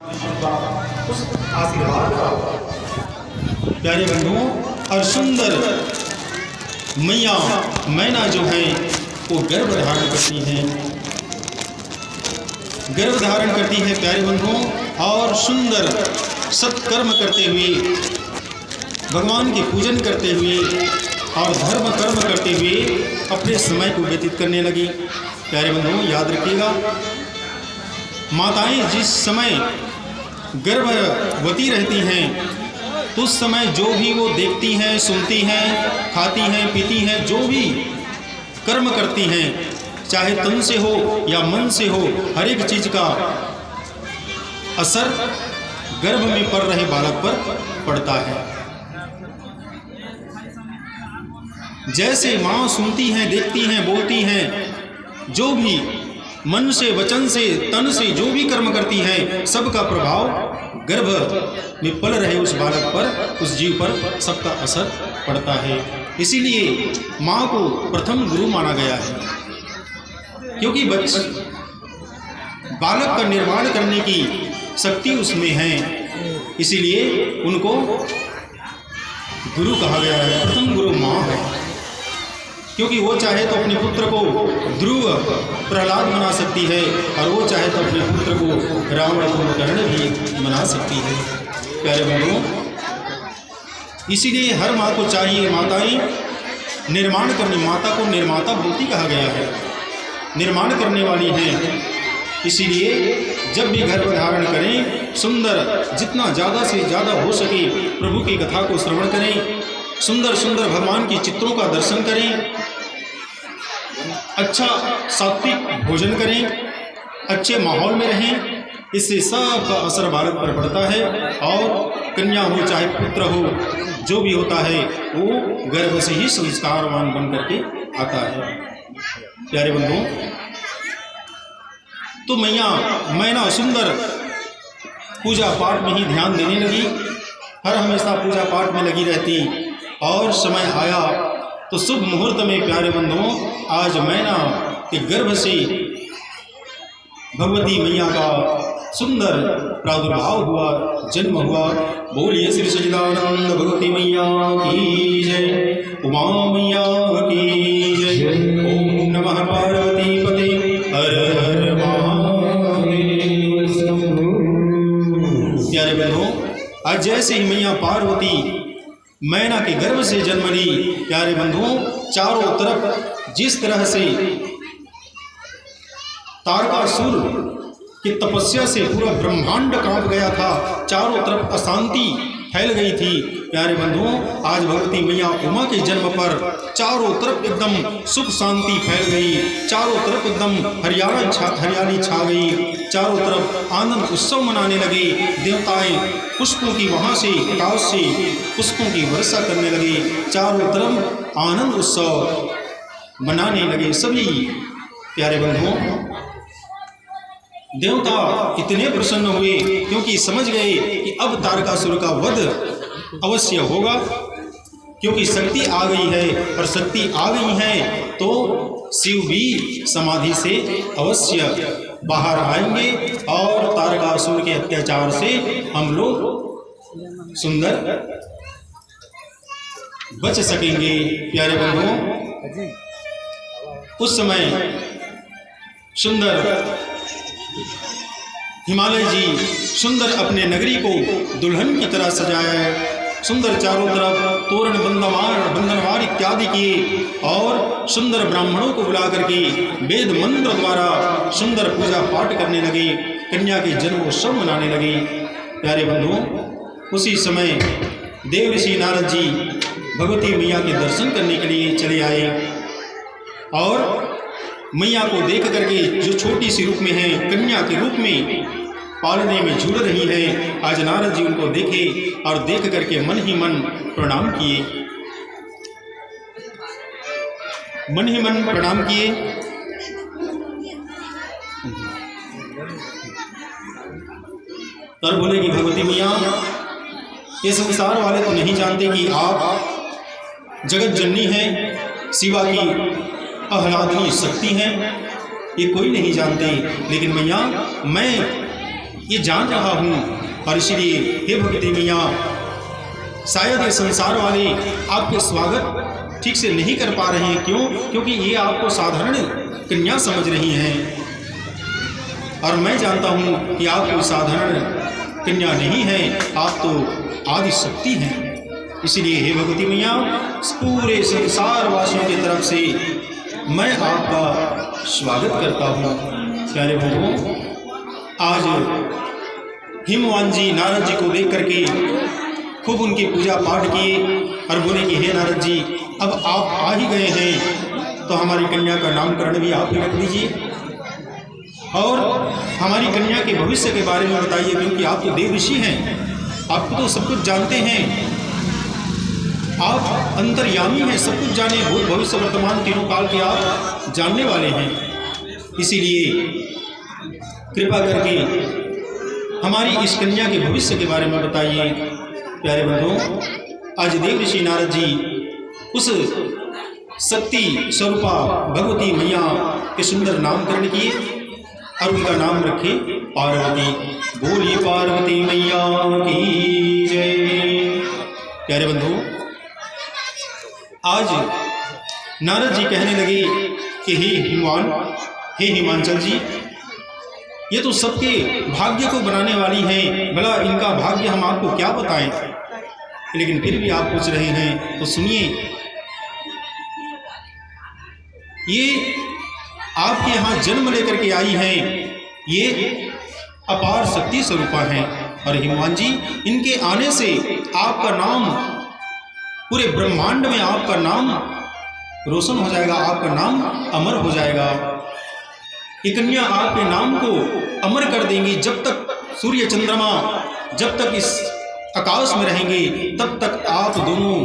उस आशीर्वाद का प्यारे बंधुओं और सुंदर मैया मैना जो है वो गर्भ धारण करती हैं, गर्भ धारण करती है प्यारे बंधुओं, और सुंदर सत्कर्म करते हुए, भगवान के पूजन करते हुए और धर्म कर्म करते हुए अपने समय को व्यतीत करने लगी। प्यारे बंधुओं याद रखिएगा, माताएं जिस समय गर्भवती रहती हैं तो उस समय जो भी वो देखती हैं, सुनती हैं, खाती हैं, पीती हैं, जो भी कर्म करती हैं, चाहे तन से हो या मन से हो, हर एक चीज़ का असर गर्भ में पल रहे बालक पर पड़ता है। जैसे माँ सुनती हैं, देखती हैं, बोलती हैं, जो भी मन से, वचन से, तन से जो भी कर्म करती हैं, सबका प्रभाव गर्भ में पल रहे उस बालक पर, उस जीव पर सबका असर पड़ता है। इसीलिए माँ को प्रथम गुरु माना गया है, क्योंकि बालक का निर्माण करने की शक्ति उसमें है, इसीलिए उनको गुरु कहा गया है। प्रथम गुरु माँ है, क्योंकि वो चाहे तो अपने पुत्र को ध्रुव प्रहलाद बना सकती है, और वो चाहे तो अपने पुत्र को रावण कुंभकर्ण भी बना सकती है। प्यारे बंधुओं, इसीलिए हर माँ को चाहिए, माताएं निर्माण करने, माता को निर्माता भूति कहा गया है, निर्माण करने वाली हैं। इसीलिए जब भी गर्भ धारण करें, सुंदर जितना ज़्यादा से ज़्यादा हो सके प्रभु की कथा को श्रवण करें, सुंदर सुंदर भगवान के चित्रों का दर्शन करें, अच्छा सात्विक भोजन करें, अच्छे माहौल में रहें। इससे सब का असर बालक पर पड़ता है, और कन्या हो चाहे पुत्र हो, जो भी होता है वो गर्भ से ही संस्कारवान बन करके आता है। प्यारे बंधुओं, तो मैना सुंदर पूजा पाठ में ही ध्यान देने लगी, हर हमेशा पूजा पाठ में लगी रहती, और समय आया तो शुभ मुहूर्त में प्यारे बंधुओं आज मैना के गर्भ से भगवती मैया का सुंदर प्रादुर्भाव हुआ, जन्म हुआ। बोलिए श्री सच्चिदानंद भगवती मैया की जय, उमा मैया की जय। ओम नमः पार्वती पते हर हर महादेव। प्यारे बंधुओं, आज जैसे ही मैया पार्वती मैना के गर्भ से जन्म ली, प्यारे बंधुओं चारों तरफ जिस तरह से तारकासुर की तपस्या से पूरा ब्रह्मांड कांप गया था, चारों तरफ अशांति फैल गई थी, प्यारे बंधुओं आज भगवती मैया उमा के जन्म पर चारों तरफ एकदम सुख शांति फैल गई, चारों तरफ एकदम हरियाली छा गई, चारों तरफ आनंद उत्सव मनाने लगे। देवताएं पुष्पों की वहाँ से आकाश से पुष्पों की वर्षा करने लगे, चारों तरफ आनंद उत्सव मनाने लगे सभी। प्यारे बंधुओं, देवता इतने प्रसन्न हुए क्योंकि समझ गए कि अब तारकासुर का वध अवश्य होगा, क्योंकि शक्ति आ गई है, और शक्ति आ गई है तो शिव भी समाधि से अवश्य बाहर आएंगे, और तारकासुर के अत्याचार से हम लोग सुंदर बच सकेंगे। प्यारे बंधुओं, उस समय सुंदर हिमालय जी सुंदर अपने नगरी को दुल्हन की तरह सजाया है, सुंदर चारों तरफ तोरण बंधनवार इत्यादि किए, और सुंदर ब्राह्मणों को बुला करके वेद मंत्र द्वारा सुंदर पूजा पाठ करने लगे, कन्या के जन्म उत्सव मनाने लगे। प्यारे बंधुओं, उसी समय देव ऋषि नारद जी भगवती मैया के दर्शन करने के लिए चले आए, और मैया को देख करके जो छोटी सी रूप में है, कन्या के रूप में पालने में जुड़ रही है, आज नारद जी उनको देखे और देख करके मन ही मन प्रणाम किए, मन ही मन प्रणाम किए। और बोले कि भगवती मैया, ये संसार वाले तो नहीं जानते कि आप जगत जननी हैं, शिवा की आह्लादनीय शक्ति हैं, ये कोई नहीं जानते, लेकिन मैया मैं ये जान रहा हूँ, और इसलिए हे भगवती मैया, शायद ये संसार वाले आपके स्वागत ठीक से नहीं कर पा रहे हैं। क्यों? क्योंकि ये आपको साधारण कन्या समझ रही हैं, और मैं जानता हूँ कि आप कोई साधारण कन्या नहीं है, आप तो आदि शक्ति हैं। इसलिए हे भगवती मैया, पूरे संसार वासियों की तरफ से मैं आपका स्वागत करता हूँ। प्यारे बंधुओं, आज हिमवान जी नारद जी को देख करके खूब उनकी पूजा पाठ किए और बोले कि हे नारद जी, अब आप आ ही गए हैं तो हमारी कन्या का नामकरण भी आप ही रख दीजिए, और हमारी कन्या के भविष्य के बारे में बताइए, क्योंकि आप तो देव ऋषि हैं, आपको तो सब कुछ जानते हैं, आप अंतर्यामी हैं, सब कुछ जाने, भूत भविष्य वर्तमान तीनों काल के आप जानने वाले हैं। इसीलिए कृपा करके हमारी इस कन्या के भविष्य के बारे में बताइए। प्यारे बंधुओं, आज देव ऋषि नारद जी उस शक्ति स्वरूपा भगवती मैया के सुंदर नामकरण किए और उनका नाम रखे पार्वती। बोली पार्वती मैया की जय। प्यारे बंधुओं, आज नारद जी कहने लगे कि हे हिमवान, हे हिमांचल जी, ये तो सबके भाग्य को बनाने वाली हैं, भला इनका भाग्य हम आपको क्या बताएं, लेकिन फिर भी आप पूछ रहे हैं तो सुनिए। ये आपके यहाँ जन्म लेकर के आई हैं, ये अपार शक्ति स्वरूपा हैं, और हिमवान जी, इनके आने से आपका नाम पूरे ब्रह्मांड में, आपका नाम रोशन हो जाएगा, आपका नाम अमर हो जाएगा। ये कन्या आपके नाम को अमर कर देंगी। जब तक सूर्य चंद्रमा, जब तक इस आकाश में रहेंगे, तब तक आप दोनों,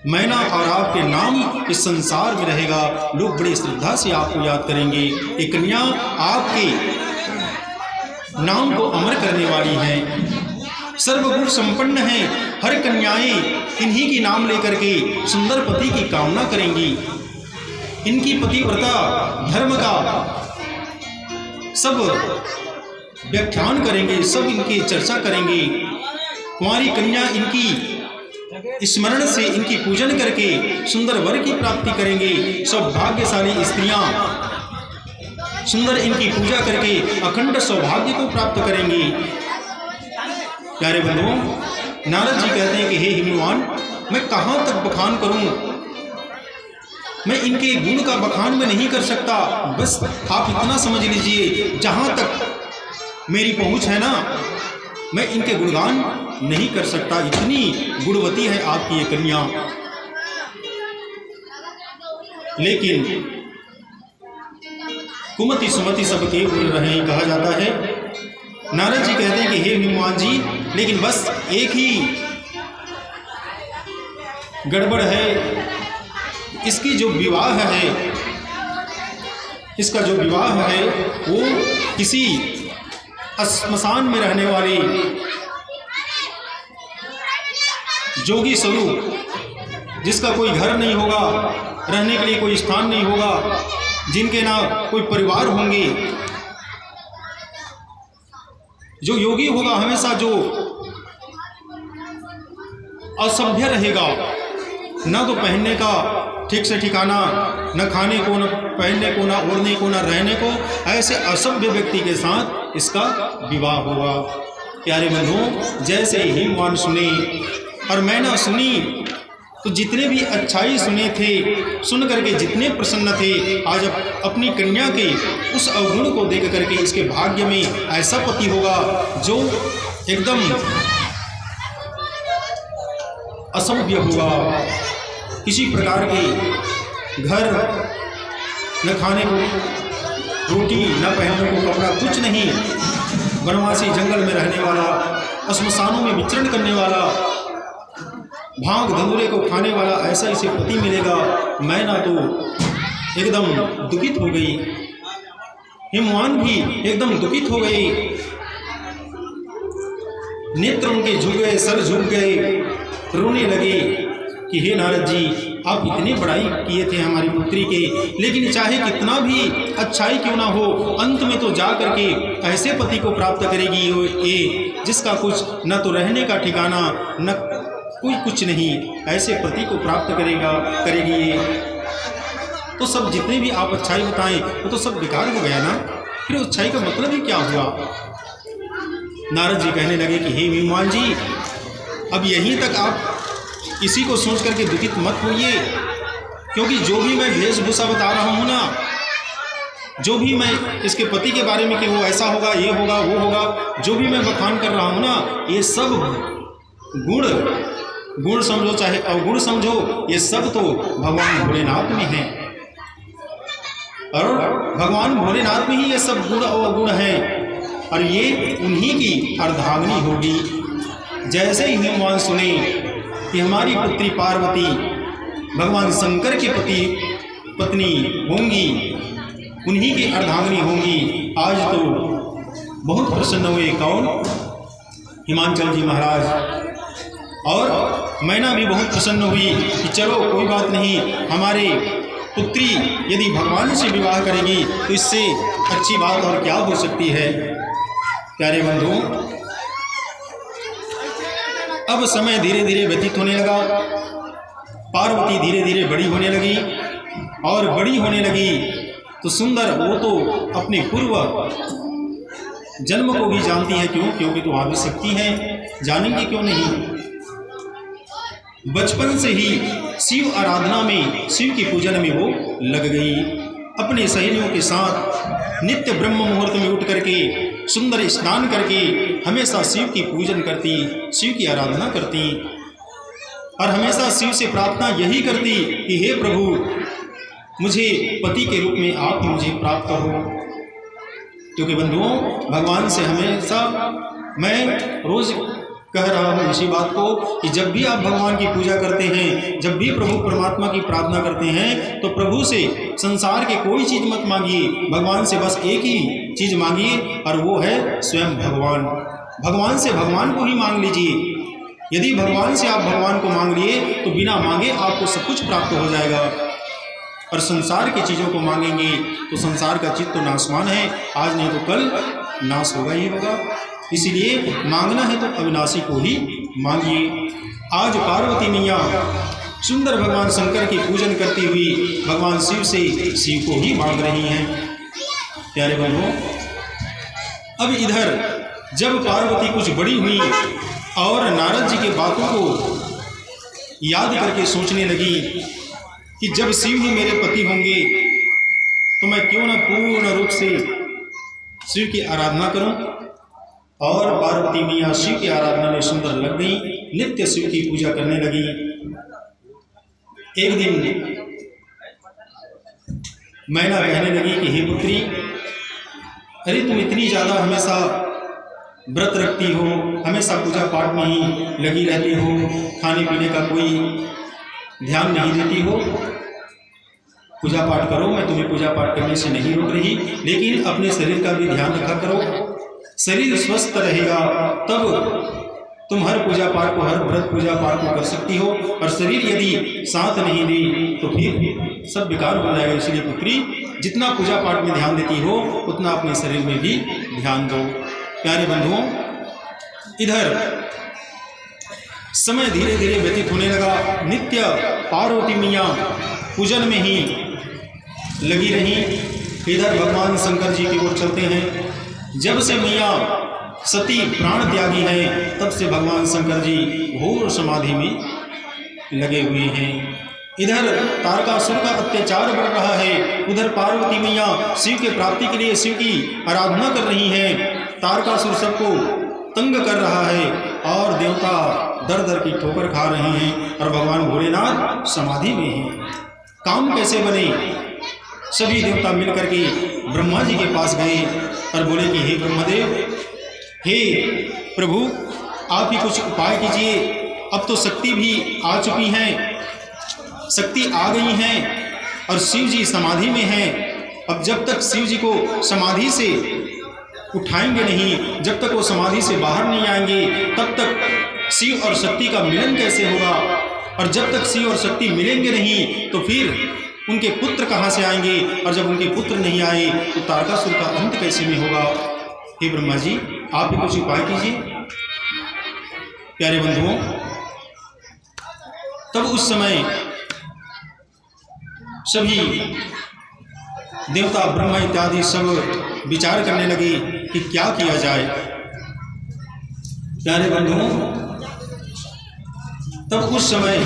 मैना और आपके नाम इस संसार में रहेगा। लोग बड़ी श्रद्धा से आपको याद करेंगे। ये कन्या आपके नाम को अमर करने वाली है, सर्वगुण संपन्न है। हर कन्याएं इन्हीं की नाम लेकर के सुंदर पति की कामना करेंगी। इनकी पतिव्रता धर्म का सब व्याख्यान करेंगे, सब इनकी चर्चा करेंगे। कुंवारी कन्या इनकी स्मरण से, इनकी पूजन करके सुंदर वर की प्राप्ति करेंगे। सौभाग्यशाली स्त्रियां सुंदर इनकी पूजा करके अखंड सौभाग्य को प्राप्त करेंगी। प्यारे बंधुओं, नारद जी कहते हैं कि हे हिमवान, मैं कहाँ तक बखान करूं, मैं इनके गुण का बखान में नहीं कर सकता। बस आप इतना समझ लीजिए, जहाँ तक मेरी पहुँच है ना, मैं इनके गुणगान नहीं कर सकता। इतनी गुणवती है आपकी ये कन्या। लेकिन कुमति सुमति सबके बोल रहे हैं, कहा जाता है। नारद जी कहते हैं कि हे हिमवान जी, लेकिन बस एक ही गड़बड़ है, इसकी जो विवाह है, इसका जो विवाह है वो किसी श्मशान में रहने वाले जोगी स्वरूप, जिसका कोई घर नहीं होगा, रहने के लिए कोई स्थान नहीं होगा, जिनके ना कोई परिवार होंगे, जो योगी होगा हमेशा जो असभ्य रहेगा, ना तो पहनने का ठीक से ठिकाना, न खाने को, न पहनने को, न ओढ़ने को, न रहने को, ऐसे असभ्य व्यक्ति के साथ इसका विवाह होगा। प्यारे बंधुओं, जैसे हिमवान सुने और मैना सुनी, तो जितने भी अच्छाई सुने थे, सुन करके जितने प्रसन्न थे, आज अपनी कन्या के उस अवगुण को देख करके इसके भाग्य में ऐसा पति होगा जो एकदम असभ्य होगा। किसी प्रकार के घर, न खाने को रोटी, न पहनने को कपड़ा, कुछ नहीं, वनवासी जंगल में रहने वाला, श्मशानों में विचरण करने वाला, भांग धतूरे को खाने वाला, ऐसा इसे पति मिलेगा। मैना तो एकदम दुखित हो गई, हिमवान भी एकदम दुखित हो गई, नेत्र उनके झुक गए, सर झुक गए, रोने लगे कि हे नारद जी, आप इतनी बड़ाई किए थे हमारी पुत्री के, लेकिन चाहे कितना भी अच्छाई क्यों ना हो, अंत में तो जा करके ऐसे पति को प्राप्त करेगी ये जिसका कुछ न तो रहने का ठिकाना न कोई कुछ नहीं, ऐसे पति को प्राप्त करेगी ये। तो सब जितने भी आप अच्छाई बताएं वो तो सब बेकार हो गया ना, फिर अच्छाई का मतलब ही क्या हुआ। नारद जी कहने लगे कि हे विमान जी, अब यहीं तक आप इसी को सोच करके दुखित मत होइए, क्योंकि जो भी मैं वेशभूषा बता रहा हूँ ना, जो भी मैं इसके पति के बारे में कि वो ऐसा होगा, ये होगा, वो होगा, जो भी मैं बखान कर रहा हूँ ना, ये सब गुण समझो चाहे अवगुण समझो, ये सब तो भगवान भोलेनाथ में है, और भगवान भोलेनाथ में ही ये सब गुण और अवगुण हैं, और ये उन्हीं की अर्धांगिनी होगी। जैसे ही हिमवान सुने कि हमारी पुत्री पार्वती भगवान शंकर की पत्नी होंगी, उन्हीं की अर्धांगिनी होंगी, आज तो बहुत प्रसन्न हुए। कौन? हिमांचल जी महाराज। और मैना भी बहुत प्रसन्न हुई कि चलो कोई बात नहीं, हमारे पुत्री यदि भगवान से विवाह करेगी तो इससे अच्छी बात और क्या हो सकती है। प्यारे बंधुओं, अब समय धीरे धीरे व्यतीत होने लगा, पार्वती धीरे धीरे बड़ी होने लगी, और बड़ी होने लगी तो सुंदर वो तो अपने पूर्व जन्म को भी जानती है। क्यों? क्योंकि तो आदिशक्ति है, जानेंगे क्यों नहीं। बचपन से ही शिव आराधना में, शिव की पूजन में वो लग गई। अपने सहेलियों के साथ नित्य ब्रह्म मुहूर्त में उठ करके सुंदर स्नान करके हमेशा शिव की पूजन करती, शिव की आराधना करती, और हमेशा शिव से प्रार्थना यही करती कि हे प्रभु, मुझे पति के रूप में आप मुझे प्राप्त हो। क्योंकि बंधुओं, भगवान से हमेशा मैं रोज कह रहा हूँ इसी बात को कि जब भी आप भगवान की पूजा करते हैं, जब भी प्रभु परमात्मा की प्रार्थना करते हैं, तो प्रभु से संसार के कोई चीज़ मत मांगिए, भगवान से बस एक ही चीज़ मांगिए, और वो है स्वयं भगवान। भगवान से भगवान को ही मांग लीजिए। यदि भगवान से आप भगवान को मांग लिए तो बिना मांगे आपको सब कुछ प्राप्त हो जाएगा, और संसार की चीज़ों को मांगेंगे तो संसार का चित्त तो नाशवान है, आज नहीं तो कल नाश होगा ही होगा। इसीलिए मांगना है तो अविनाशी को ही मांगिए। आज पार्वती मैया सुंदर भगवान शंकर की पूजन करती हुई भगवान शिव से शिव को ही मांग रही हैं। प्यारे बंधुओं, अब इधर जब पार्वती कुछ बड़ी हुई और नारद जी के बातों को याद करके सोचने लगी कि जब शिव ही मेरे पति होंगे तो मैं क्यों न पूर्ण रूप से शिव की आराधना करूं। और पार्वती मैया शिव की आराधना में सुंदर लग गई, नित्य शिव की पूजा करने लगी। एक दिन मैना कहने लगी कि हे पुत्री, अरे तुम इतनी ज़्यादा हमेशा व्रत रखती हो, हमेशा पूजा पाठ में ही लगी रहती हो, खाने पीने का कोई ध्यान नहीं देती हो। पूजा पाठ करो, मैं तुम्हें पूजा पाठ करने से नहीं रोक रही, लेकिन अपने शरीर का भी ध्यान रखा करो। शरीर स्वस्थ रहेगा तब तुम हर पूजा पाठ को, हर व्रत पूजा पाठ को कर सकती हो, और शरीर यदि साथ नहीं दी तो फिर सब बेकार हो जाएगा। इसलिए पुत्री, जितना पूजा पाठ में ध्यान देती हो उतना अपने शरीर में भी ध्यान दो। प्यारे बंधुओं, इधर समय धीरे धीरे व्यतीत होने लगा। नित्य पार्वती मैया पूजन में ही लगी रही। इधर भगवान शंकर जी की ओर चलते हैं। जब से मैया सती प्राण त्यागी है तब से भगवान शंकर जी घोर समाधि में लगे हुए हैं। इधर तारकासुर का अत्याचार बढ़ रहा है, उधर पार्वती मैया शिव के प्राप्ति के लिए शिव की आराधना कर रही हैं। तारकासुर सबको तंग कर रहा है और देवता दर दर की ठोकर खा रहे हैं, और भगवान भोलेनाथ समाधि में हैं। काम कैसे बने? सभी देवता मिलकर के ब्रह्मा जी के पास गए और बोले कि हे ब्रह्मदेव, हे प्रभु, आप ही कुछ उपाय कीजिए। अब तो शक्ति भी आ चुकी हैं, शक्ति आ गई हैं, और शिव जी समाधि में हैं। अब जब तक शिव जी को समाधि से उठाएंगे नहीं, जब तक वो समाधि से बाहर नहीं आएंगे, तब तक शिव और शक्ति का मिलन कैसे होगा? और जब तक शिव और शक्ति मिलेंगे नहीं तो फिर उनके पुत्र कहाँ से आएंगे, और जब उनके पुत्र नहीं आए तो तारकासुर का अंत कैसे में होगा। हे ब्रह्मा जी, आप भी कुछ उपाय कीजिए। प्यारे बंधुओं, तब उस समय सभी देवता ब्रह्मा इत्यादि सब विचार करने लगे कि क्या किया जाए। प्यारे बंधुओं, तब उस समय